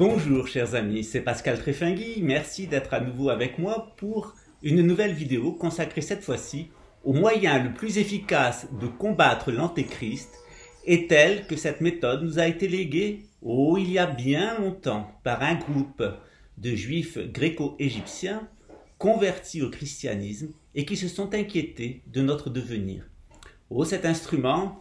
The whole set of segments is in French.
Bonjour chers amis, c'est Pascal Tréfingui, merci d'être à nouveau avec moi pour une nouvelle vidéo consacrée cette fois-ci au moyen le plus efficace de combattre l'antéchrist et tel que cette méthode nous a été léguée, il y a bien longtemps, par un groupe de juifs gréco-égyptiens convertis au christianisme et qui se sont inquiétés de notre devenir. Cet instrument,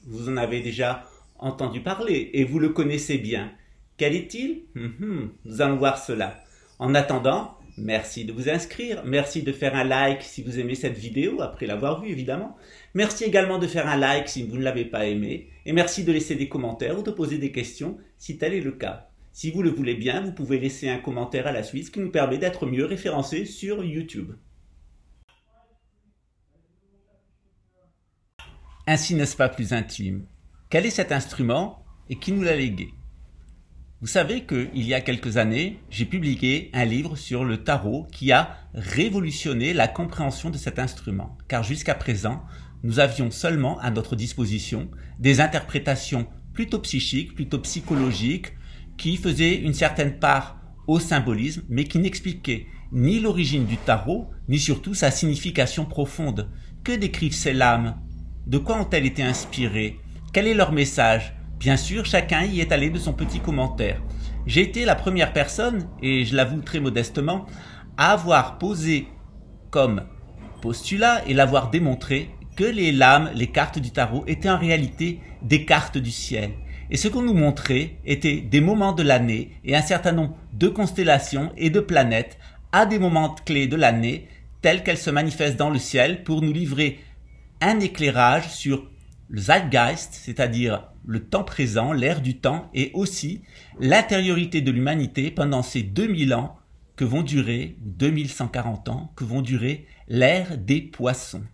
vous en avez déjà entendu parler et vous le connaissez bien. Quel est-il? Nous allons voir cela. En attendant, merci de vous inscrire, merci de faire un like si vous aimez cette vidéo, après l'avoir vue évidemment. Merci également de faire un like si vous ne l'avez pas aimé, et merci de laisser des commentaires ou de poser des questions si tel est le cas. Si vous le voulez bien, vous pouvez laisser un commentaire à la suite, ce qui nous permet d'être mieux référencés sur YouTube. Ainsi n'est-ce pas plus intime? Quel est cet instrument et qui nous l'a légué? Vous savez qu'il y a quelques années, j'ai publié un livre sur le tarot qui a révolutionné la compréhension de cet instrument. Car jusqu'à présent, nous avions seulement à notre disposition des interprétations plutôt psychiques, plutôt psychologiques, qui faisaient une certaine part au symbolisme, mais qui n'expliquaient ni l'origine du tarot, ni surtout sa signification profonde. Que décrivent ces lames? De quoi ont-elles été inspirées? Quel est leur message? Bien sûr, chacun y est allé de son petit commentaire. J'ai été la première personne, et je l'avoue très modestement, à avoir posé comme postulat et l'avoir démontré que les lames, les cartes du tarot, étaient en réalité des cartes du ciel. Et ce qu'on nous montrait étaient des moments de l'année et un certain nombre de constellations et de planètes à des moments clés de l'année telles qu'elles se manifestent dans le ciel pour nous livrer un éclairage sur le Zeitgeist, c'est-à-dire le temps présent, l'ère du temps, et aussi l'intériorité de l'humanité pendant ces 2000 ans que vont durer, 2140 ans, que vont durer l'ère des poissons.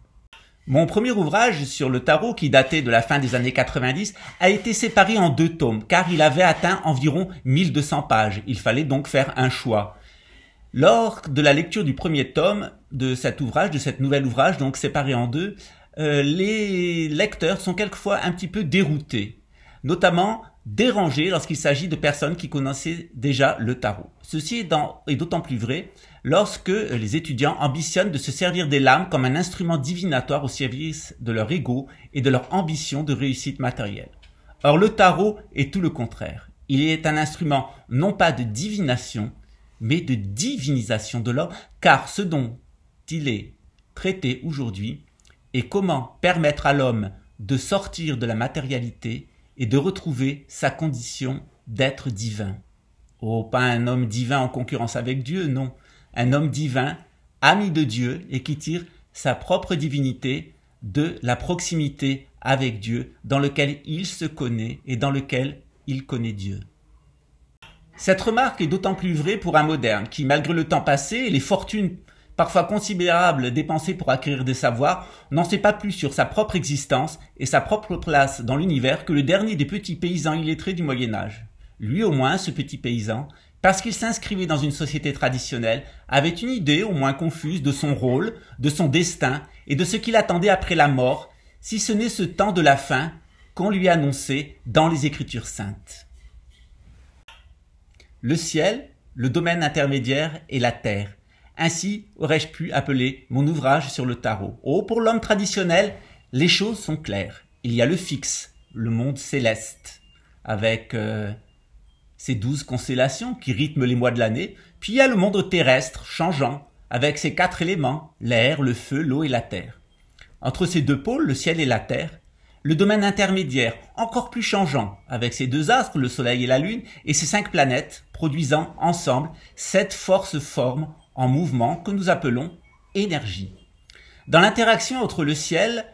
Mon premier ouvrage sur le tarot, qui datait de la fin des années 90, a été séparé en 2 tomes, car il avait atteint environ 1200 pages. Il fallait donc faire un choix. Lors de la lecture du premier tome de cet ouvrage, de cet nouvel ouvrage, donc séparé en 2, les lecteurs sont quelquefois un petit peu déroutés, notamment dérangés lorsqu'il s'agit de personnes qui connaissaient déjà le tarot. Ceci est d'autant plus vrai lorsque les étudiants ambitionnent de se servir des lames comme un instrument divinatoire au service de leur ego et de leur ambition de réussite matérielle. Or, le tarot est tout le contraire. Il est un instrument non pas de divination, mais de divinisation de l'homme, car ce dont il est traité aujourd'hui est comment permettre à l'homme de sortir de la matérialité et de retrouver sa condition d'être divin. Pas un homme divin en concurrence avec Dieu, non. Un homme divin, ami de Dieu et qui tire sa propre divinité de la proximité avec Dieu, dans lequel il se connaît et dans lequel il connaît Dieu. Cette remarque est d'autant plus vraie pour un moderne qui, malgré le temps passé et les fortunes parfois considérables dépensées pour acquérir des savoirs, n'en sait pas plus sur sa propre existence et sa propre place dans l'univers que le dernier des petits paysans illettrés du Moyen-Âge. Lui au moins, ce petit paysan, parce qu'il s'inscrivait dans une société traditionnelle, avait une idée au moins confuse de son rôle, de son destin et de ce qu'il attendait après la mort, si ce n'est ce temps de la fin qu'on lui annonçait dans les Écritures saintes. Le ciel, le domaine intermédiaire et la terre. Ainsi aurais-je pu appeler mon ouvrage sur le tarot. Pour l'homme traditionnel, les choses sont claires. Il y a le fixe, le monde céleste, avec ses 12 constellations qui rythment les mois de l'année. Puis il y a le monde terrestre, changeant, avec ses 4 éléments, l'air, le feu, l'eau et la terre. Entre ces 2 pôles, le ciel et la terre, le domaine intermédiaire, encore plus changeant, avec ses 2 astres, le soleil et la lune, et ses 5 planètes, produisant ensemble cette force-forme en mouvement que nous appelons énergie. Dans l'interaction entre le ciel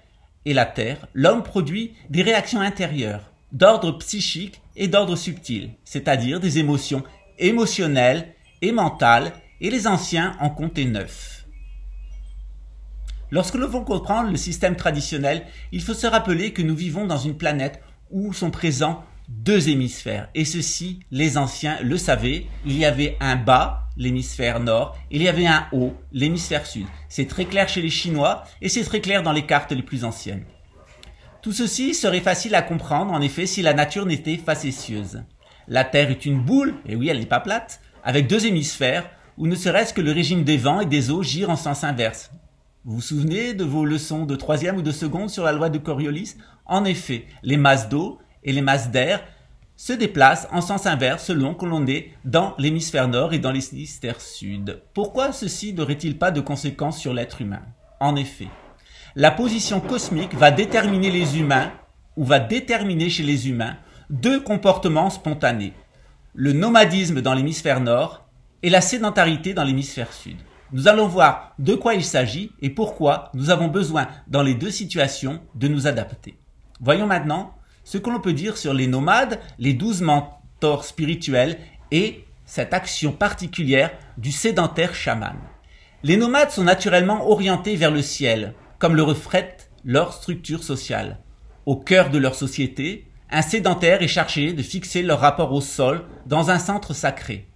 et la terre, l'homme produit des réactions intérieures, d'ordre psychique et d'ordre subtil, c'est-à-dire des émotions émotionnelles et mentales, et les anciens en comptaient 9. Lorsque l'on veut comprendre le système traditionnel, il faut se rappeler que nous vivons dans une planète où sont présents 2 hémisphères. Et ceci, les anciens le savaient, il y avait un bas, l'hémisphère nord, et il y avait un haut, l'hémisphère sud. C'est très clair chez les Chinois et c'est très clair dans les cartes les plus anciennes. Tout ceci serait facile à comprendre, en effet, si la nature n'était facétieuse. La Terre est une boule, et oui, elle n'est pas plate, avec deux hémisphères, où ne serait-ce que le régime des vents et des eaux gire en sens inverse. Vous vous souvenez de vos leçons de 3e ou de seconde sur la loi de Coriolis? En effet, les masses d'eau et les masses d'air se déplacent en sens inverse selon que l'on est dans l'hémisphère nord et dans l'hémisphère sud. Pourquoi ceci n'aurait-il pas de conséquences sur l'être humain? En effet, la position cosmique va déterminer les humains, ou va déterminer chez les humains, deux comportements spontanés. Le nomadisme dans l'hémisphère nord et la sédentarité dans l'hémisphère sud. Nous allons voir de quoi il s'agit et pourquoi nous avons besoin, dans les deux situations, de nous adapter. Voyons maintenant ce que l'on peut dire sur les nomades, les 12 mentors spirituels et cette action particulière du sédentaire chaman. Les nomades sont naturellement orientés vers le ciel, comme le reflète leur structure sociale. Au cœur de leur société, un sédentaire est chargé de fixer leur rapport au sol dans un centre sacré.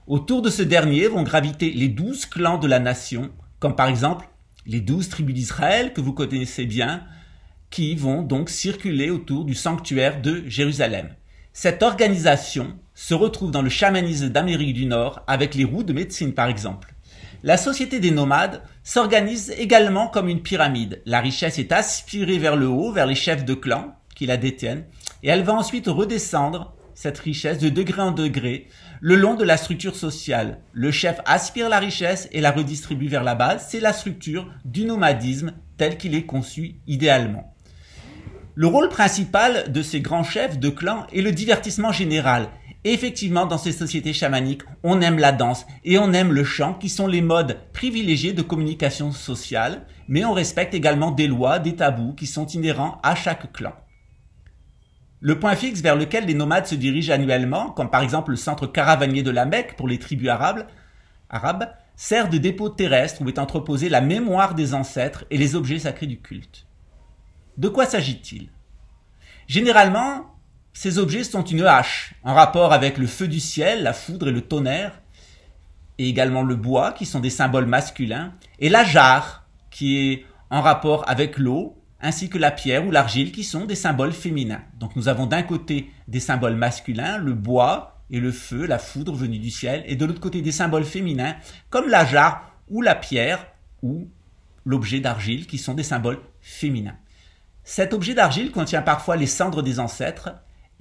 Autour de ce dernier vont graviter les 12 clans de la nation, comme par exemple les 12 tribus d'Israël que vous connaissez bien, qui vont donc circuler autour du sanctuaire de Jérusalem. Cette organisation se retrouve dans le chamanisme d'Amérique du Nord avec les roues de médecine par exemple. La société des nomades s'organise également comme une pyramide. La richesse est aspirée vers le haut, vers les chefs de clan qui la détiennent, et elle va ensuite redescendre cette richesse de degré en degré le long de la structure sociale. Le chef aspire la richesse et la redistribue vers la base. C'est la structure du nomadisme tel qu'il est conçu idéalement. Le rôle principal de ces grands chefs de clan est le divertissement général. Effectivement, dans ces sociétés chamaniques, on aime la danse et on aime le chant qui sont les modes privilégiés de communication sociale, mais on respecte également des lois, des tabous qui sont inhérents à chaque clan. Le point fixe vers lequel les nomades se dirigent annuellement, comme par exemple le centre caravanier de la Mecque pour les tribus arabes, sert de dépôt terrestre où est entreposée la mémoire des ancêtres et les objets sacrés du culte. De quoi s'agit-il? Généralement, ces objets sont une hache, en rapport avec le feu du ciel, la foudre et le tonnerre, et également le bois, qui sont des symboles masculins, et la jarre, qui est en rapport avec l'eau, ainsi que la pierre ou l'argile qui sont des symboles féminins. Donc nous avons d'un côté des symboles masculins, le bois et le feu, la foudre venue du ciel, et de l'autre côté des symboles féminins comme la jarre ou la pierre ou l'objet d'argile qui sont des symboles féminins. Cet objet d'argile contient parfois les cendres des ancêtres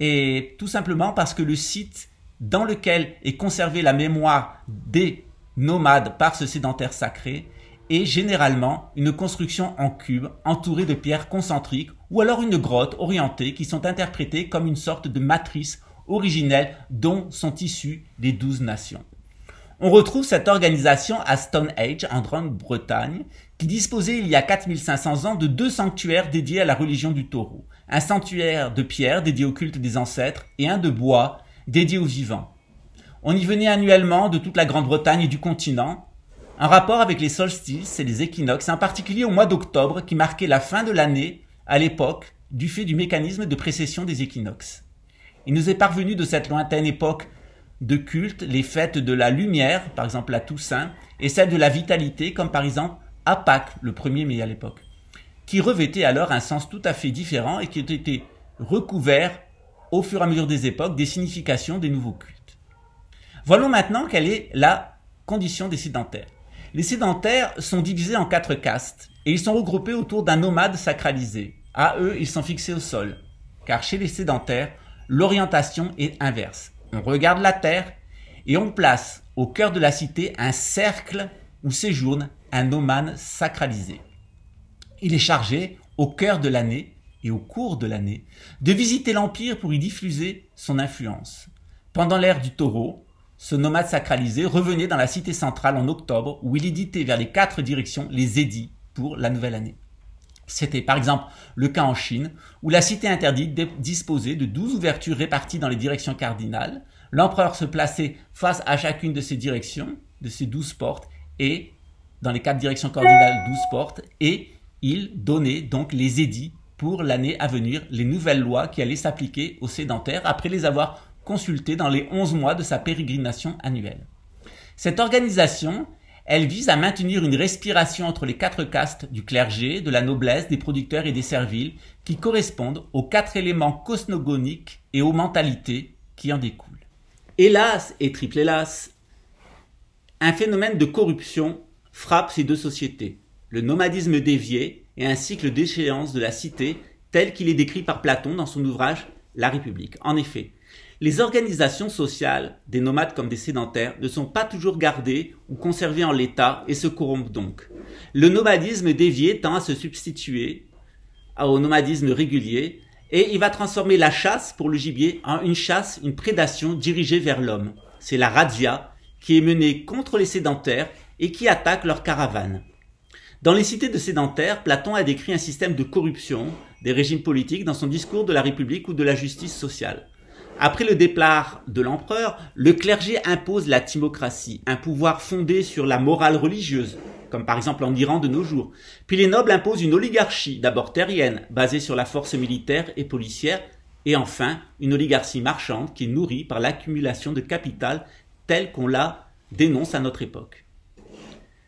et tout simplement parce que le site dans lequel est conservée la mémoire des nomades par ce sédentaire sacré est généralement une construction en cube entourée de pierres concentriques ou alors une grotte orientée qui sont interprétées comme une sorte de matrice originelle dont sont issues les 12 nations. On retrouve cette organisation à Stonehenge en Grande-Bretagne qui disposait il y a 4500 ans de 2 sanctuaires dédiés à la religion du taureau. Un sanctuaire de pierre dédié au culte des ancêtres et un de bois dédié aux vivants. On y venait annuellement de toute la Grande-Bretagne et du continent en rapport avec les solstices et les équinoxes, en particulier au mois d'octobre qui marquait la fin de l'année à l'époque du fait du mécanisme de précession des équinoxes. Il nous est parvenu de cette lointaine époque de culte les fêtes de la lumière, par exemple la Toussaint, et celles de la vitalité, comme par exemple à Pâques, le 1er mai à l'époque, qui revêtaient alors un sens tout à fait différent et qui ont été recouverts au fur et à mesure des époques des significations des nouveaux cultes. Voyons maintenant quelle est la condition des sédentaires. Les sédentaires sont divisés en 4 castes et ils sont regroupés autour d'un nomade sacralisé. À eux, ils sont fixés au sol, car chez les sédentaires, l'orientation est inverse. On regarde la terre et on place au cœur de la cité un cercle où séjourne un nomade sacralisé. Il est chargé, au cœur de l'année et au cours de l'année, de visiter l'Empire pour y diffuser son influence. Pendant l'ère du taureau, ce nomade sacralisé revenait dans la cité centrale en octobre où il éditait vers les 4 directions les édits pour la nouvelle année. C'était par exemple le cas en Chine où la cité interdite disposait de 12 ouvertures réparties dans les directions cardinales. L'empereur se plaçait face à chacune de ces directions, de ces 12 portes, et dans les 4 directions cardinales, 12 portes, et il donnait donc les édits pour l'année à venir, les nouvelles lois qui allaient s'appliquer aux sédentaires après les avoir consultés dans les 11 mois de sa pérégrination annuelle. Cette organisation, elle vise à maintenir une respiration entre les 4 castes du clergé, de la noblesse, des producteurs et des serviles qui correspondent aux 4 éléments cosmogoniques et aux mentalités qui en découlent. Hélas et triple hélas, un phénomène de corruption frappe ces deux sociétés, le nomadisme dévié et un cycle d'échéance de la cité tel qu'il est décrit par Platon dans son ouvrage La République. En effet, les organisations sociales, des nomades comme des sédentaires, ne sont pas toujours gardées ou conservées en l'état et se corrompent donc. Le nomadisme dévié tend à se substituer au nomadisme régulier et il va transformer la chasse pour le gibier en une chasse, une prédation dirigée vers l'homme. C'est la razzia qui est menée contre les sédentaires et qui attaque leurs caravanes. Dans les cités de sédentaires, Platon a décrit un système de corruption des régimes politiques dans son discours de la République ou de la justice sociale. Après le départ de l'empereur, le clergé impose la timocratie, un pouvoir fondé sur la morale religieuse, comme par exemple en Iran de nos jours. Puis les nobles imposent une oligarchie, d'abord terrienne, basée sur la force militaire et policière, et enfin une oligarchie marchande qui est nourrie par l'accumulation de capital telle qu'on la dénonce à notre époque.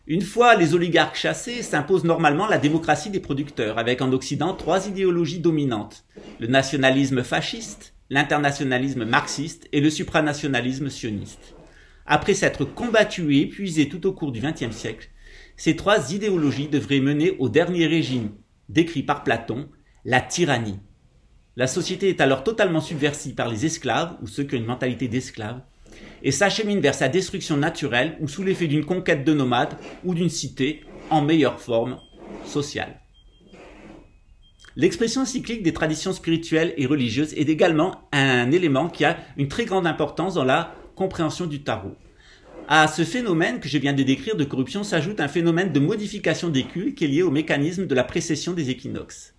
Une fois les oligarques chassés, s'impose normalement la démocratie des producteurs, avec en Occident 3 idéologies dominantes. Le nationalisme fasciste, l'internationalisme marxiste et le supranationalisme sioniste. Après s'être combattus et épuisés tout au cours du XXe siècle, ces 3 idéologies devraient mener au dernier régime, décrit par Platon, la tyrannie. La société est alors totalement submersie par les esclaves, ou ceux qui ont une mentalité d'esclaves, et s'achemine vers sa destruction naturelle ou sous l'effet d'une conquête de nomades ou d'une cité en meilleure forme sociale. L'expression cyclique des traditions spirituelles et religieuses est également un élément qui a une très grande importance dans la compréhension du tarot. À ce phénomène que je viens de décrire de corruption s'ajoute un phénomène de modification des cultes qui est lié au mécanisme de la précession des équinoxes.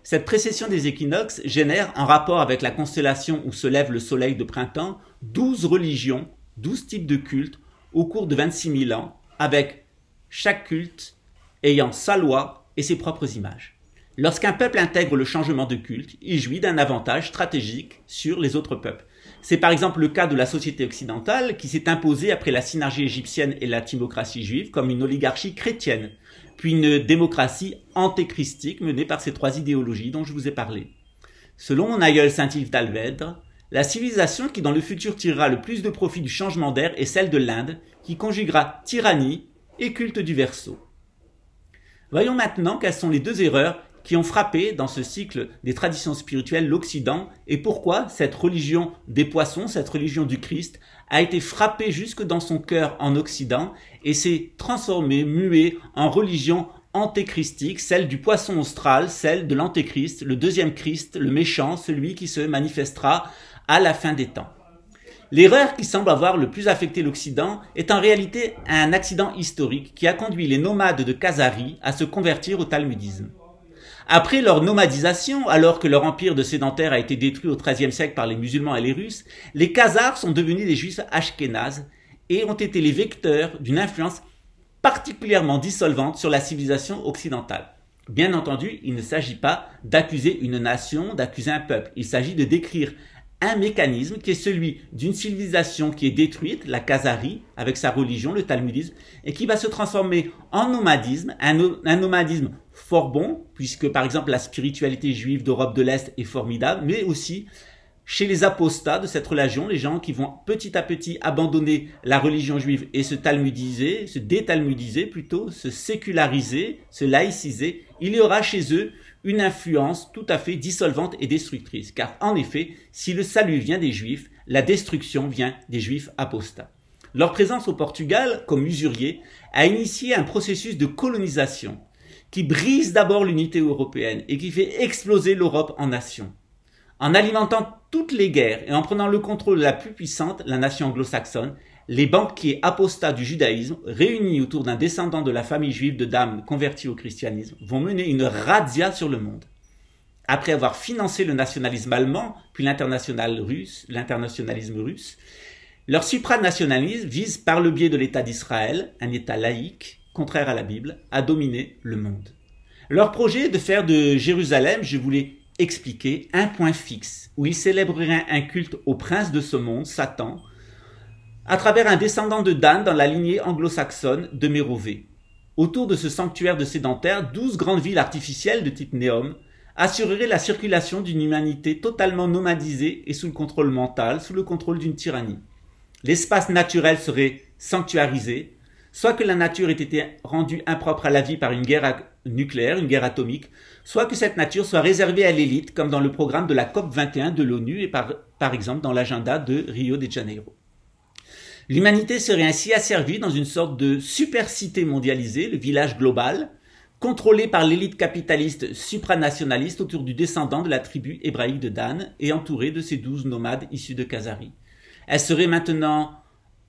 Cette précession des équinoxes génère, en rapport avec la constellation où se lève le soleil de printemps, 12 religions, 12 types de cultes au cours de 26 000 ans, avec chaque culte ayant sa loi et ses propres images. Lorsqu'un peuple intègre le changement de culte, il jouit d'un avantage stratégique sur les autres peuples. C'est par exemple le cas de la société occidentale qui s'est imposée après la synergie égyptienne et la timocratie juive comme une oligarchie chrétienne, puis une démocratie antéchristique menée par ces 3 idéologies dont je vous ai parlé. Selon mon aïeul Saint-Yves d'Alvèdre, la civilisation qui dans le futur tirera le plus de profit du changement d'air est celle de l'Inde, qui conjuguera tyrannie et culte du Verseau. Voyons maintenant quelles sont les 2 erreurs qui ont frappé dans ce cycle des traditions spirituelles l'Occident et pourquoi cette religion des poissons, cette religion du Christ, a été frappée jusque dans son cœur en Occident et s'est transformée, muée en religion antéchristique, celle du poisson austral, celle de l'antéchrist, le deuxième Christ, le méchant, celui qui se manifestera à la fin des temps. L'erreur qui semble avoir le plus affecté l'Occident est en réalité un accident historique qui a conduit les nomades de Khazari à se convertir au talmudisme. Après leur nomadisation, alors que leur empire de sédentaires a été détruit au XIIIe siècle par les musulmans et les Russes, les Khazars sont devenus des juifs ashkénazes et ont été les vecteurs d'une influence particulièrement dissolvante sur la civilisation occidentale. Bien entendu, il ne s'agit pas d'accuser une nation, d'accuser un peuple. Il s'agit de décrire un mécanisme qui est celui d'une civilisation qui est détruite, la Khazarie, avec sa religion, le talmudisme, et qui va se transformer en nomadisme, un nomadisme fort bon, puisque par exemple la spiritualité juive d'Europe de l'Est est formidable, mais aussi chez les apostats de cette religion, les gens qui vont petit à petit abandonner la religion juive et se talmudiser, se détalmudiser plutôt, se séculariser, se laïciser, il y aura chez eux une influence tout à fait dissolvante et destructrice. Car en effet, si le salut vient des Juifs, la destruction vient des Juifs apostats. Leur présence au Portugal, comme usurier, a initié un processus de colonisation qui brise d'abord l'unité européenne et qui fait exploser l'Europe en nations. En alimentant toutes les guerres et en prenant le contrôle de la plus puissante, la nation anglo-saxonne, les banquiers apostats du judaïsme, réunis autour d'un descendant de la famille juive de dames converties au christianisme, vont mener une razzia sur le monde. Après avoir financé le nationalisme allemand, puis l'internationalisme russe, leur supranationalisme vise par le biais de l'État d'Israël, un État laïque, contraire à la Bible, à dominer le monde. Leur projet est de faire de Jérusalem, je vous l'ai expliqué, un point fixe, où ils célébreraient un culte au prince de ce monde, Satan, à travers un descendant de Dan dans la lignée anglo-saxonne de Mérové. Autour de ce sanctuaire de sédentaires, 12 grandes villes artificielles de type Néom assureraient la circulation d'une humanité totalement nomadisée et sous le contrôle mental, sous le contrôle d'une tyrannie. l'espace naturel serait sanctuarisé, soit que la nature ait été rendue impropre à la vie par une guerre nucléaire, une guerre atomique, soit que cette nature soit réservée à l'élite, comme dans le programme de la COP 21 de l'ONU et par exemple dans l'agenda de Rio de Janeiro. L'humanité serait ainsi asservie dans une sorte de super-cité mondialisée, le village global, contrôlé par l'élite capitaliste supranationaliste autour du descendant de la tribu hébraïque de Dan et entouré de ses 12 nomades issus de Khazari.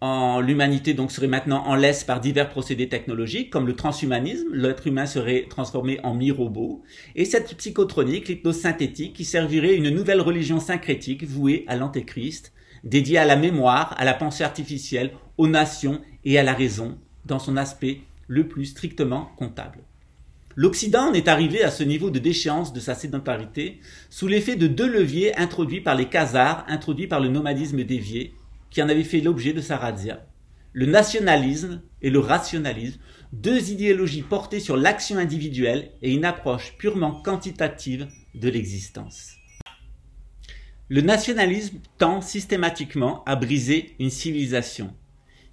L'humanité donc serait maintenant en laisse par divers procédés technologiques comme le transhumanisme, l'être humain serait transformé en mi-robot, et cette psychotronique, l'hypnose synthétique, qui servirait une nouvelle religion syncrétique vouée à l'antéchrist, dédiée à la mémoire, à la pensée artificielle, aux nations et à la raison, dans son aspect le plus strictement comptable. L'Occident en est arrivé à ce niveau de déchéance de sa sédentarité sous l'effet de deux leviers introduits par les Khazars, introduits par le nomadisme dévié, qui en avait fait l'objet de sa razzia. Le nationalisme et le rationalisme, deux idéologies portées sur l'action individuelle et une approche purement quantitative de l'existence. Le nationalisme tend systématiquement à briser une civilisation,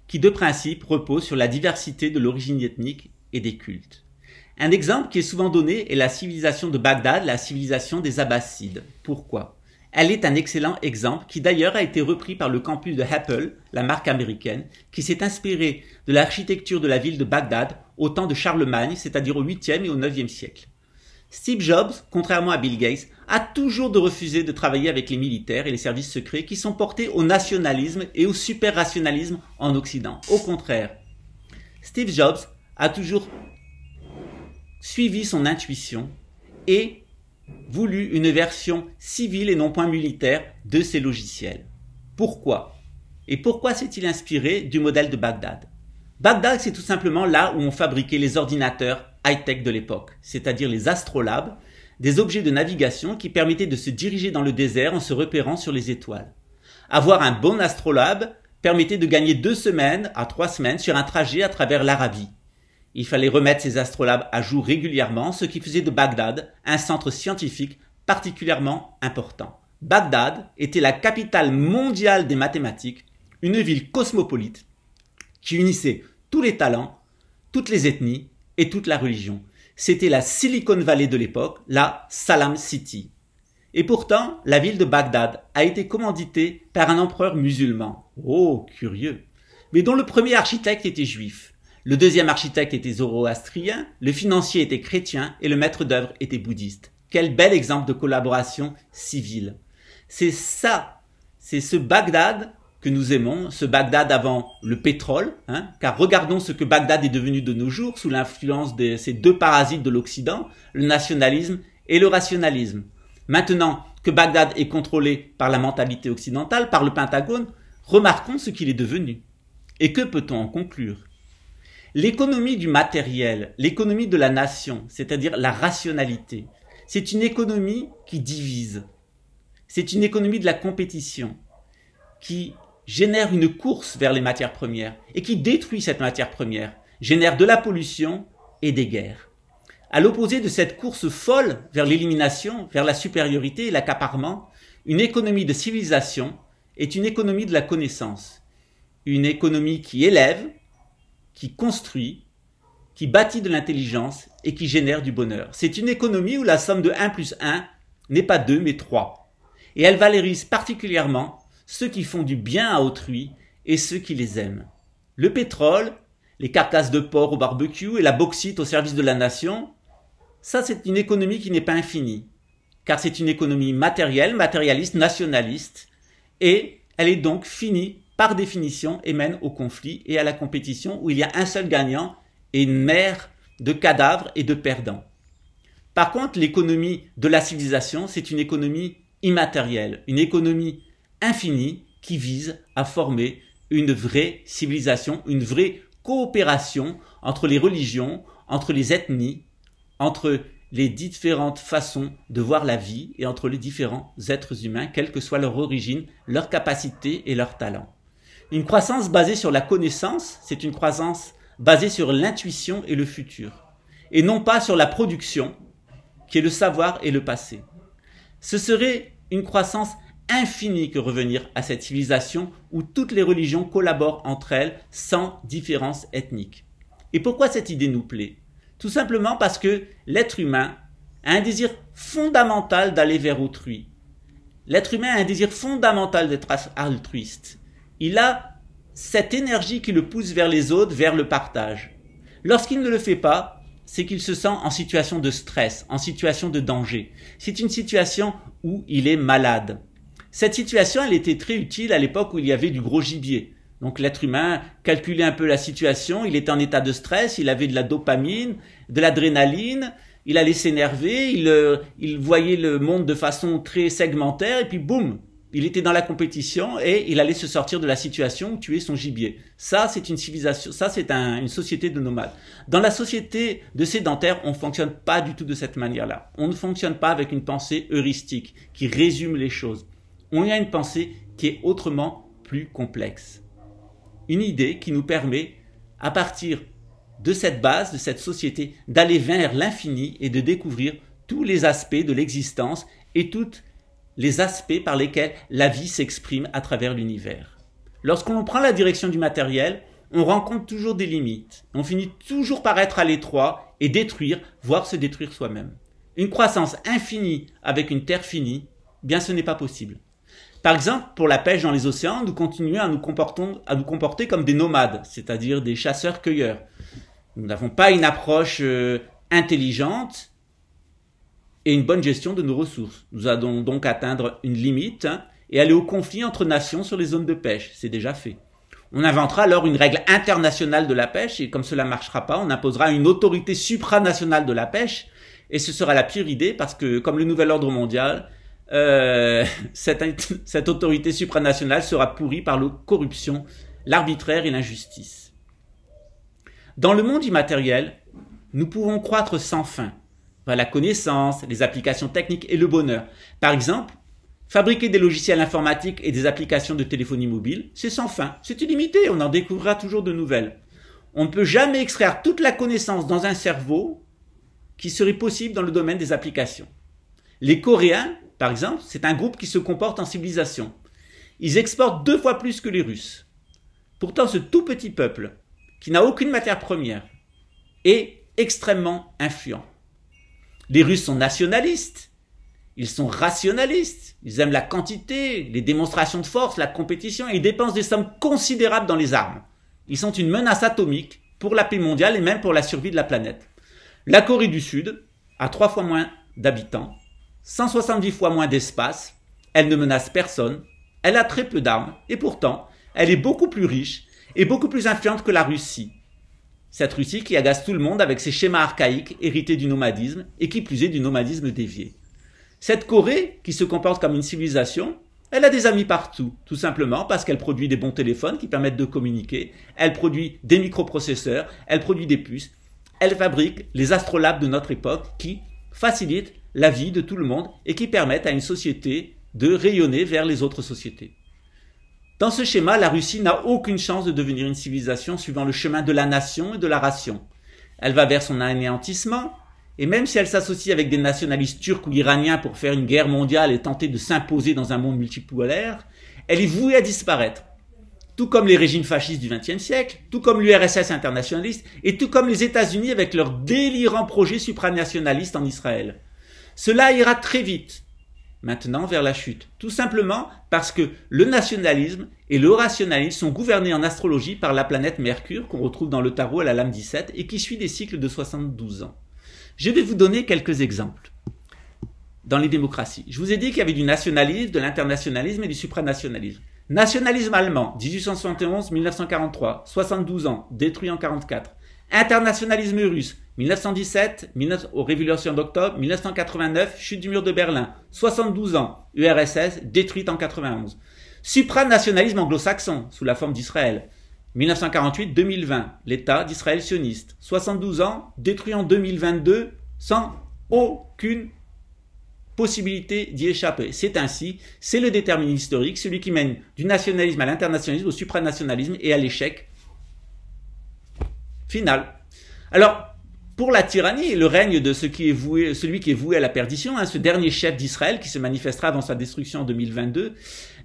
qui de principe repose sur la diversité de l'origine ethnique et des cultes. Un exemple qui est souvent donné est la civilisation de Bagdad, la civilisation des Abbassides. Pourquoi ? Elle est un excellent exemple qui d'ailleurs a été repris par le campus de Apple, la marque américaine, qui s'est inspiré de l'architecture de la ville de Bagdad au temps de Charlemagne, c'est-à-dire au 8e et au 9e siècle. Steve Jobs, contrairement à Bill Gates, a toujours refusé de travailler avec les militaires et les services secrets qui sont portés au nationalisme et au super-rationalisme en Occident. Au contraire, Steve Jobs a toujours suivi son intuition et voulu une version civile et non point militaire de ces logiciels. Pourquoi ? Et pourquoi s'est-il inspiré du modèle de Bagdad ? Bagdad, c'est tout simplement là où on fabriquait les ordinateurs high-tech de l'époque, c'est-à-dire les astrolabes, des objets de navigation qui permettaient de se diriger dans le désert en se repérant sur les étoiles. Avoir un bon astrolabe permettait de gagner 2 semaines à 3 semaines sur un trajet à travers l'Arabie. Il fallait remettre ces astrolabes à jour régulièrement, ce qui faisait de Bagdad un centre scientifique particulièrement important. Bagdad était la capitale mondiale des mathématiques, une ville cosmopolite qui unissait tous les talents, toutes les ethnies et toute la religion. C'était la Silicon Valley de l'époque, la Salam City. Et pourtant, la ville de Bagdad a été commanditée par un empereur musulman. Oh, curieux. Mais dont le premier architecte était juif. Le deuxième architecte était zoroastrien, le financier était chrétien et le maître d'œuvre était bouddhiste. Quel bel exemple de collaboration civile. C'est ce Bagdad que nous aimons, ce Bagdad avant le pétrole, car regardons ce que Bagdad est devenu de nos jours sous l'influence de ces deux parasites de l'Occident, le nationalisme et le rationalisme. Maintenant que Bagdad est contrôlé par la mentalité occidentale, par le Pentagone, remarquons ce qu'il est devenu. Et que peut-on en conclure ? L'économie du matériel, l'économie de la nation, c'est-à-dire la rationalité, c'est une économie qui divise. C'est une économie de la compétition qui génère une course vers les matières premières et qui détruit cette matière première, génère de la pollution et des guerres. À l'opposé de cette course folle vers l'élimination, vers la supériorité et l'accaparement, une économie de civilisation est une économie de la connaissance, une économie qui élève, qui construit, qui bâtit de l'intelligence et qui génère du bonheur. C'est une économie où la somme de 1 plus 1 n'est pas 2 mais 3. Et elle valorise particulièrement ceux qui font du bien à autrui et ceux qui les aiment. Le pétrole, les carcasses de porc au barbecue et la bauxite au service de la nation, ça c'est une économie qui n'est pas infinie, car c'est une économie matérielle, matérialiste, nationaliste, et elle est donc finie par définition et mène au conflit et à la compétition où il y a un seul gagnant et une mer de cadavres et de perdants. Par contre, l'économie de la civilisation, c'est une économie immatérielle, une économie infinie qui vise à former une vraie civilisation, une vraie coopération entre les religions, entre les ethnies, entre les différentes façons de voir la vie et entre les différents êtres humains, quelle que soit leur origine, leur capacité et leur talent. Une croissance basée sur la connaissance, c'est une croissance basée sur l'intuition et le futur, et non pas sur la production, qui est le savoir et le passé. Ce serait une croissance infinie que revenir à cette civilisation où toutes les religions collaborent entre elles sans différence ethnique. Et pourquoi cette idée nous plaît? Tout simplement parce que l'être humain a un désir fondamental d'aller vers autrui. L'être humain a un désir fondamental d'être altruiste. Il a cette énergie qui le pousse vers les autres, vers le partage. Lorsqu'il ne le fait pas, c'est qu'il se sent en situation de stress, en situation de danger. C'est une situation où il est malade. Cette situation, elle était très utile à l'époque où il y avait du gros gibier. Donc l'être humain calculait un peu la situation, il était en état de stress, il avait de la dopamine, de l'adrénaline, il allait s'énerver, il voyait le monde de façon très segmentaire, et puis boum, il était dans la compétition et il allait se sortir de la situation, tuer son gibier. Ça, c'est une civilisation, ça c'est une société de nomades. Dans la société de sédentaires, on ne fonctionne pas du tout de cette manière-là. On ne fonctionne pas avec une pensée heuristique qui résume les choses. On a une pensée qui est autrement plus complexe. Une idée qui nous permet, à partir de cette base, de cette société, d'aller vers l'infini et de découvrir tous les aspects de l'existence et tous les aspects par lesquels la vie s'exprime à travers l'univers. Lorsqu'on prend la direction du matériel, on rencontre toujours des limites. On finit toujours par être à l'étroit et détruire, voire se détruire soi-même. Une croissance infinie avec une terre finie, bien ce n'est pas possible. Par exemple, pour la pêche dans les océans, nous continuons à nous comporter comme des nomades, c'est-à-dire des chasseurs-cueilleurs. Nous n'avons pas une approche intelligente et une bonne gestion de nos ressources. Nous allons donc atteindre une limite et aller au conflit entre nations sur les zones de pêche. C'est déjà fait. On inventera alors une règle internationale de la pêche et comme cela ne marchera pas, on imposera une autorité supranationale de la pêche et ce sera la pire idée parce que comme le nouvel ordre mondial, cette autorité supranationale sera pourrie par la corruption, l'arbitraire et l'injustice. Dans le monde immatériel, nous pouvons croître sans fin vers la connaissance, les applications techniques et le bonheur. Par exemple, fabriquer des logiciels informatiques et des applications de téléphonie mobile, c'est sans fin, c'est illimité, on en découvrira toujours de nouvelles. On ne peut jamais extraire toute la connaissance dans un cerveau qui serait possible dans le domaine des applications. Les Coréens, par exemple, c'est un groupe qui se comporte en civilisation. Ils exportent 2 fois plus que les Russes. Pourtant, ce tout petit peuple, qui n'a aucune matière première, est extrêmement influent. Les Russes sont nationalistes, ils sont rationalistes, ils aiment la quantité, les démonstrations de force, la compétition, et ils dépensent des sommes considérables dans les armes. Ils sont une menace atomique pour la paix mondiale et même pour la survie de la planète. La Corée du Sud a 3 fois moins d'habitants, 170 fois moins d'espace, elle ne menace personne, elle a très peu d'armes, et pourtant, elle est beaucoup plus riche et beaucoup plus influente que la Russie. Cette Russie qui agace tout le monde avec ses schémas archaïques hérités du nomadisme et qui plus est du nomadisme dévié. Cette Corée, qui se comporte comme une civilisation, elle a des amis partout, tout simplement parce qu'elle produit des bons téléphones qui permettent de communiquer, elle produit des microprocesseurs, elle produit des puces, elle fabrique les astrolabes de notre époque qui facilitent la vie de tout le monde et qui permettent à une société de rayonner vers les autres sociétés. Dans ce schéma, la Russie n'a aucune chance de devenir une civilisation suivant le chemin de la nation et de la ration. Elle va vers son anéantissement, et même si elle s'associe avec des nationalistes turcs ou iraniens pour faire une guerre mondiale et tenter de s'imposer dans un monde multipolaire, elle est vouée à disparaître. Tout comme les régimes fascistes du XXe siècle, tout comme l'URSS internationaliste, et tout comme les États-Unis avec leur délirant projet supranationaliste en Israël. Cela ira très vite, maintenant vers la chute. Tout simplement parce que le nationalisme et le rationalisme sont gouvernés en astrologie par la planète Mercure qu'on retrouve dans le tarot à la lame 17 et qui suit des cycles de 72 ans. Je vais vous donner quelques exemples dans les démocraties. Je vous ai dit qu'il y avait du nationalisme, de l'internationalisme et du supranationalisme. Nationalisme allemand, 1871-1943, 72 ans, détruit en 1944. Internationalisme russe, 1917, aux révolutions d'octobre, 1989, chute du mur de Berlin, 72 ans, URSS, détruite en 91. Supranationalisme anglo-saxon, sous la forme d'Israël, 1948-2020, l'État d'Israël sioniste, 72 ans, détruit en 2022, sans aucune possibilité d'y échapper. C'est ainsi, c'est le déterminisme historique, celui qui mène du nationalisme à l'internationalisme, au supranationalisme et à l'échec final. Alors, Pour la tyrannie, le règne de celui qui est voué à la perdition, ce dernier chef d'Israël qui se manifestera avant sa destruction en 2022,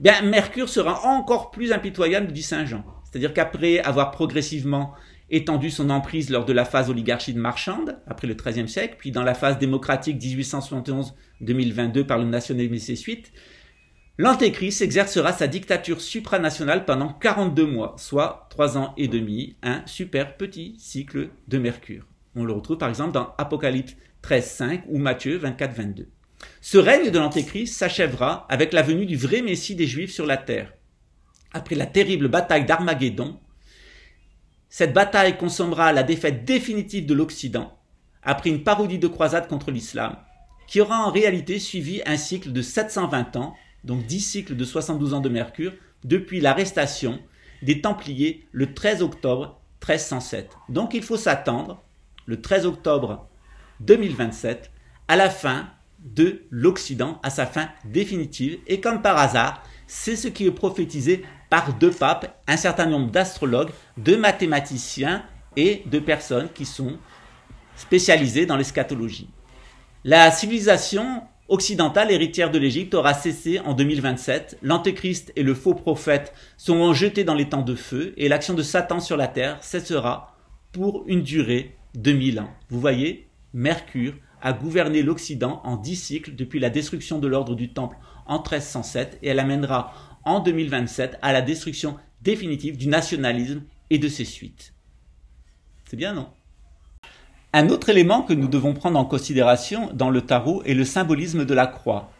bien, Mercure sera encore plus impitoyable, dit Saint Jean. C'est-à-dire qu'après avoir progressivement étendu son emprise lors de la phase oligarchie marchande, après le XIIIe siècle, puis dans la phase démocratique 1871-2022 par le nationalisme et ses suites, l'Antéchrist exercera sa dictature supranationale pendant 42 mois, soit 3 ans et demi, un super petit cycle de Mercure. On le retrouve par exemple dans Apocalypse 13.5 ou Matthieu 24.22. Ce règne de l'Antéchrist s'achèvera avec la venue du vrai Messie des Juifs sur la terre. Après la terrible bataille d'Armageddon, cette bataille consommera la défaite définitive de l'Occident, après une parodie de croisade contre l'islam, qui aura en réalité suivi un cycle de 720 ans, donc 10 cycles de 72 ans de Mercure, depuis l'arrestation des Templiers le 13 octobre 1307. Donc il faut s'attendre, le 13 octobre 2027, à la fin de l'Occident, à sa fin définitive. Et comme par hasard, c'est ce qui est prophétisé par 2 papes, un certain nombre d'astrologues, de mathématiciens et de personnes qui sont spécialisées dans l'eschatologie. La civilisation occidentale héritière de l'Égypte aura cessé en 2027. L'Antéchrist et le faux prophète seront jetés dans les temps de feu et l'action de Satan sur la terre cessera pour une durée de 1000 ans. Vous voyez, Mercure a gouverné l'Occident en 10 cycles depuis la destruction de l'ordre du Temple en 1307 et elle amènera en 2027 à la destruction définitive du nationalisme et de ses suites. C'est bien, non? Un autre élément que nous devons prendre en considération dans le tarot est le symbolisme de la croix.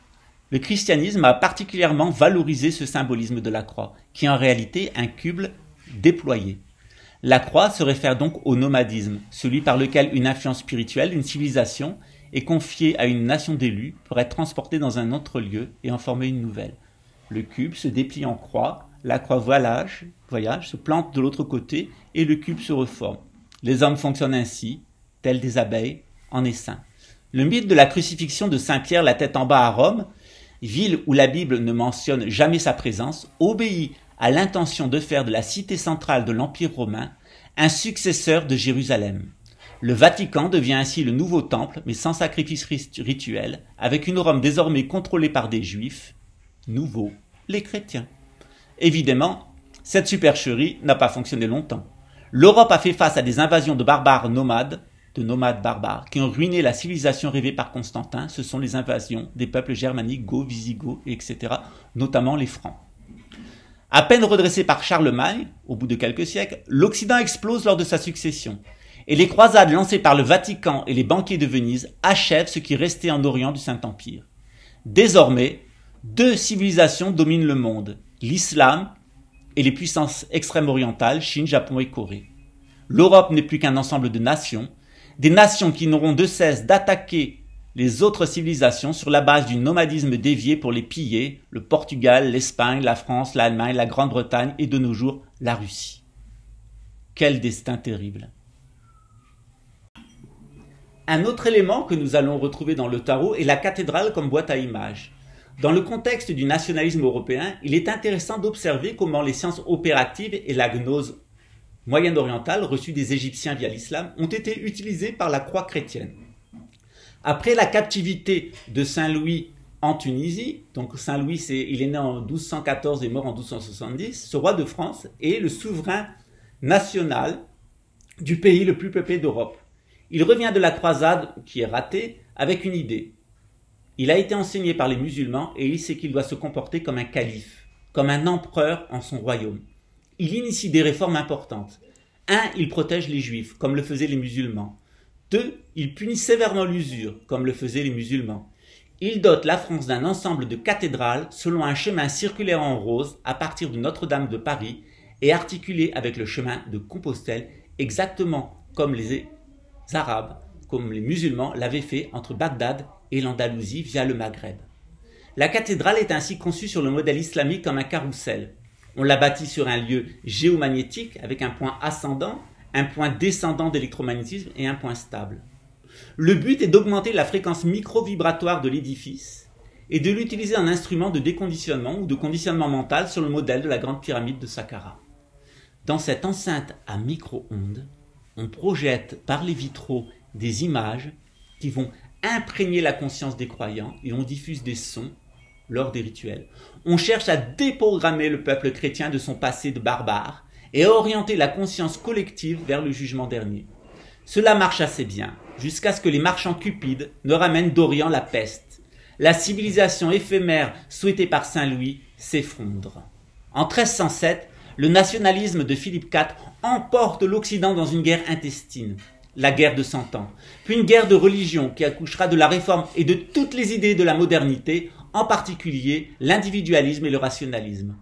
Le christianisme a particulièrement valorisé ce symbolisme de la croix, qui est en réalité un cube déployé. La croix se réfère donc au nomadisme, celui par lequel une influence spirituelle, une civilisation, est confiée à une nation d'élus pour être transportée dans un autre lieu et en former une nouvelle. Le cube se déplie en croix, la croix voyage, se plante de l'autre côté et le cube se reforme. Les hommes fonctionnent ainsi, tels des abeilles, en essaim. Le mythe de la crucifixion de Saint Pierre la tête en bas à Rome, ville où la Bible ne mentionne jamais sa présence, obéit à l'intention de faire de la cité centrale de l'Empire romain un successeur de Jérusalem. Le Vatican devient ainsi le nouveau temple, mais sans sacrifice rituel, avec une Rome désormais contrôlée par des Juifs, nouveaux, les chrétiens. Évidemment, cette supercherie n'a pas fonctionné longtemps. L'Europe a fait face à des invasions de barbares nomades, de nomades barbares, qui ont ruiné la civilisation rêvée par Constantin. Ce sont les invasions des peuples germaniques, goths, visigoths, etc., notamment les Francs. À peine redressé par Charlemagne, au bout de quelques siècles, l'Occident explose lors de sa succession. Et les croisades lancées par le Vatican et les banquiers de Venise achèvent ce qui restait en Orient du Saint-Empire. Désormais, 2 civilisations dominent le monde, l'islam et les puissances extrême-orientales, Chine, Japon et Corée. L'Europe n'est plus qu'un ensemble de nations, des nations qui n'auront de cesse d'attaquer les autres civilisations sur la base du nomadisme dévié pour les piller, le Portugal, l'Espagne, la France, l'Allemagne, la Grande-Bretagne et de nos jours la Russie. Quel destin terrible! Un autre élément que nous allons retrouver dans le tarot est la cathédrale comme boîte à images. Dans le contexte du nationalisme européen, il est intéressant d'observer comment les sciences opératives et la gnose moyen-orientale reçue des Égyptiens via l'islam ont été utilisées par la croix chrétienne. Après la captivité de Saint-Louis en Tunisie, donc Saint-Louis, il est né en 1214 et mort en 1270, ce roi de France est le souverain national du pays le plus peuplé d'Europe. Il revient de la croisade, qui est ratée, avec une idée. Il a été enseigné par les musulmans et il sait qu'il doit se comporter comme un calife, comme un empereur en son royaume. Il initie des réformes importantes. 1. Il protège les juifs, comme le faisaient les musulmans. 2. Il punit sévèrement l'usure, comme le faisaient les musulmans. Il dote la France d'un ensemble de cathédrales selon un chemin circulaire en rose à partir de Notre-Dame de Paris et articulé avec le chemin de Compostelle, exactement comme les Arabes, comme les musulmans l'avaient fait entre Bagdad et l'Andalousie via le Maghreb. La cathédrale est ainsi conçue sur le modèle islamique comme un carrousel. On l'a bâti sur un lieu géomagnétique avec un point ascendant, un point descendant d'électromagnétisme et un point stable. Le but est d'augmenter la fréquence micro-vibratoire de l'édifice et de l'utiliser en instrument de déconditionnement ou de conditionnement mental sur le modèle de la grande pyramide de Saqqara. Dans cette enceinte à micro-ondes, on projette par les vitraux des images qui vont imprégner la conscience des croyants et on diffuse des sons lors des rituels. On cherche à déprogrammer le peuple chrétien de son passé de barbare et à orienter la conscience collective vers le jugement dernier. Cela marche assez bien, jusqu'à ce que les marchands cupides ne ramènent d'Orient la peste. La civilisation éphémère souhaitée par Saint Louis s'effondre. En 1307, le nationalisme de Philippe IV emporte l'Occident dans une guerre intestine, la guerre de 100 ans, puis une guerre de religion qui accouchera de la réforme et de toutes les idées de la modernité, en particulier l'individualisme et le rationalisme.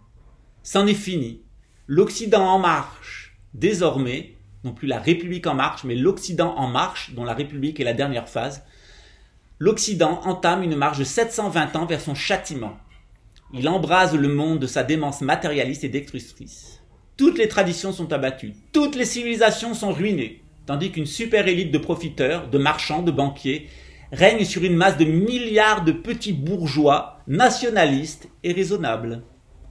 C'en est fini. L'Occident en marche, désormais, non plus la République en marche, mais l'Occident en marche, dont la République est la dernière phase, l'Occident entame une marche de 720 ans vers son châtiment. Il embrase le monde de sa démence matérialiste et destructrice. Toutes les traditions sont abattues, toutes les civilisations sont ruinées, tandis qu'une super élite de profiteurs, de marchands, de banquiers règne sur une masse de milliards de petits bourgeois nationalistes et raisonnables.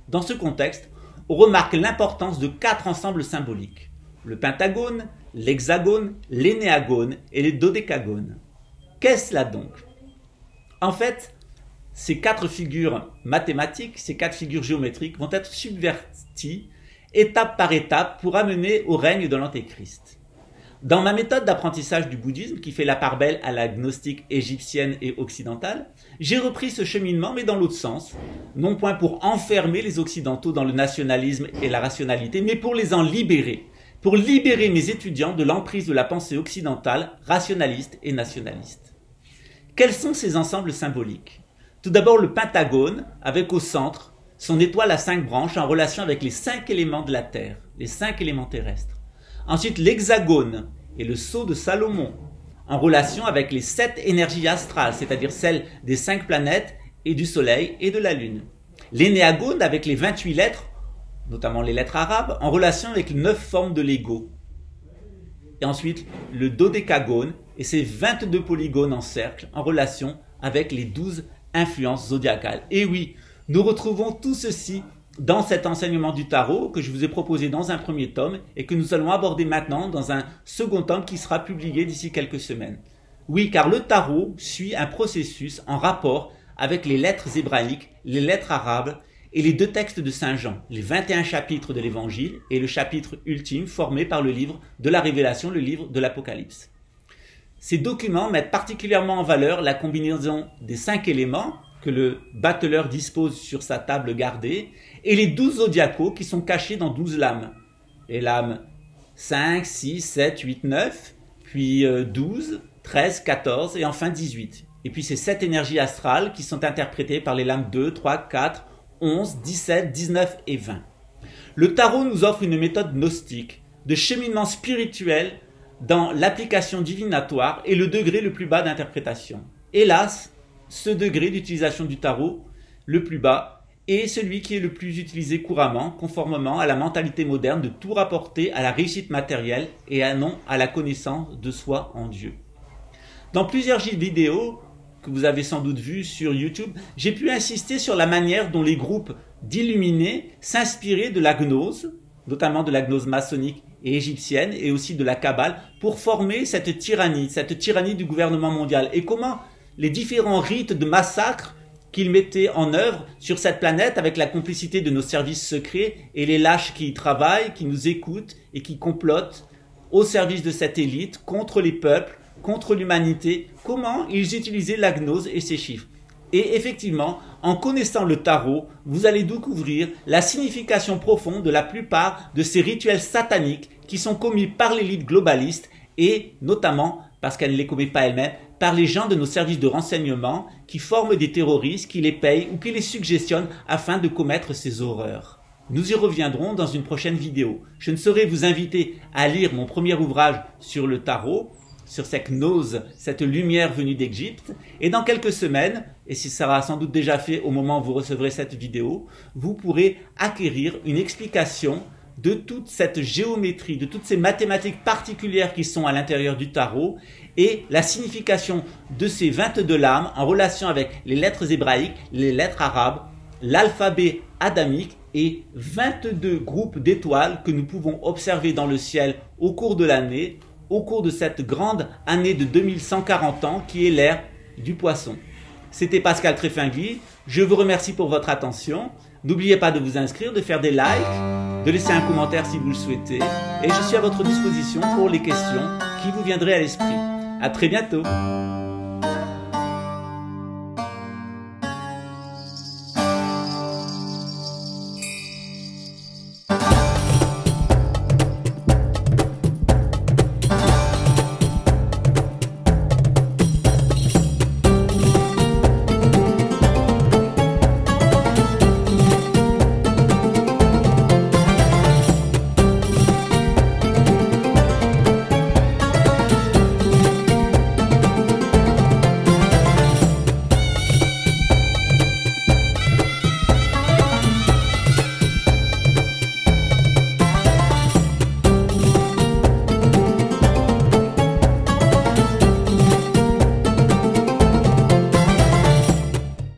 Dans ce contexte, on remarque l'importance de 4 ensembles symboliques: le pentagone, l'hexagone, l'énéagone et les dodécagones. Qu'est-ce là donc? En fait, ces 4 figures mathématiques, ces 4 figures géométriques vont être subverties étape par étape pour amener au règne de l'Antéchrist. Dans ma méthode d'apprentissage du bouddhisme, qui fait la part belle à la gnostique égyptienne et occidentale, j'ai repris ce cheminement, mais dans l'autre sens, non point pour enfermer les occidentaux dans le nationalisme et la rationalité, mais pour les en libérer, pour libérer mes étudiants de l'emprise de la pensée occidentale, rationaliste et nationaliste. Quels sont ces ensembles symboliques? Tout d'abord le pentagone, avec au centre son étoile à 5 branches en relation avec les 5 éléments de la Terre, les 5 éléments terrestres. Ensuite l'hexagone et le sceau de Salomon, en relation avec les 7 énergies astrales, c'est-à-dire celles des 5 planètes et du Soleil et de la Lune. L'énéagone avec les 28 lettres, notamment les lettres arabes, en relation avec les 9 formes de l'ego. Et ensuite le dodécagone et ses 22 polygones en cercle, en relation avec les 12 influences zodiacales. Et oui, nous retrouvons tout ceci dans cet enseignement du tarot que je vous ai proposé dans un premier tome et que nous allons aborder maintenant dans un second tome qui sera publié d'ici quelques semaines. Oui, car le tarot suit un processus en rapport avec les lettres hébraïques, les lettres arabes et les 2 textes de Saint Jean, les 21 chapitres de l'Évangile et le chapitre ultime formé par le livre de la Révélation, le livre de l'Apocalypse. Ces documents mettent particulièrement en valeur la combinaison des 5 éléments que le battleur dispose sur sa table gardée et les 12 zodiacaux qui sont cachés dans 12 lames. Les lames 5, 6, 7, 8, 9, puis 12, 13, 14 et enfin 18. Et puis ces 7 énergies astrales qui sont interprétées par les lames 2, 3, 4, 11, 17, 19 et 20. Le tarot nous offre une méthode gnostique de cheminement spirituel dans l'application divinatoire et le degré le plus bas d'interprétation. Hélas, ce degré d'utilisation du tarot, le plus bas, est celui qui est le plus utilisé couramment, conformément à la mentalité moderne de tout rapporter à la réussite matérielle et non à la connaissance de soi en Dieu. Dans plusieurs vidéos que vous avez sans doute vues sur YouTube, j'ai pu insister sur la manière dont les groupes d'illuminés s'inspiraient de la gnose, notamment de la gnose maçonnique et égyptienne et aussi de la Kabbale, pour former cette tyrannie du gouvernement mondial et comment les différents rites de massacre qu'ils mettaient en œuvre sur cette planète avec la complicité de nos services secrets et les lâches qui y travaillent, qui nous écoutent et qui complotent au service de cette élite contre les peuples, contre l'humanité, comment ils utilisaient la gnose et ses chiffres. Et effectivement, en connaissant le tarot, vous allez découvrir la signification profonde de la plupart de ces rituels sataniques qui sont commis par l'élite globaliste et notamment, parce qu'elle ne les commet pas elle-même, par les gens de nos services de renseignement qui forment des terroristes, qui les payent ou qui les suggestionnent afin de commettre ces horreurs. Nous y reviendrons dans une prochaine vidéo. Je ne saurais vous inviter à lire mon premier ouvrage sur le tarot, sur cette gnose, cette lumière venue d'Égypte. Et dans quelques semaines, et ce sera sans doute déjà fait au moment où vous recevrez cette vidéo, vous pourrez acquérir une explication de toute cette géométrie, de toutes ces mathématiques particulières qui sont à l'intérieur du tarot et la signification de ces 22 lames en relation avec les lettres hébraïques, les lettres arabes, l'alphabet adamique et 22 groupes d'étoiles que nous pouvons observer dans le ciel au cours de l'année au cours de cette grande année de 2140 ans qui est l'ère du poisson. C'était Pascal Tréfinguy, je vous remercie pour votre attention. N'oubliez pas de vous inscrire, de faire des likes, de laisser un commentaire si vous le souhaitez. Et je suis à votre disposition pour les questions qui vous viendraient à l'esprit. À très bientôt.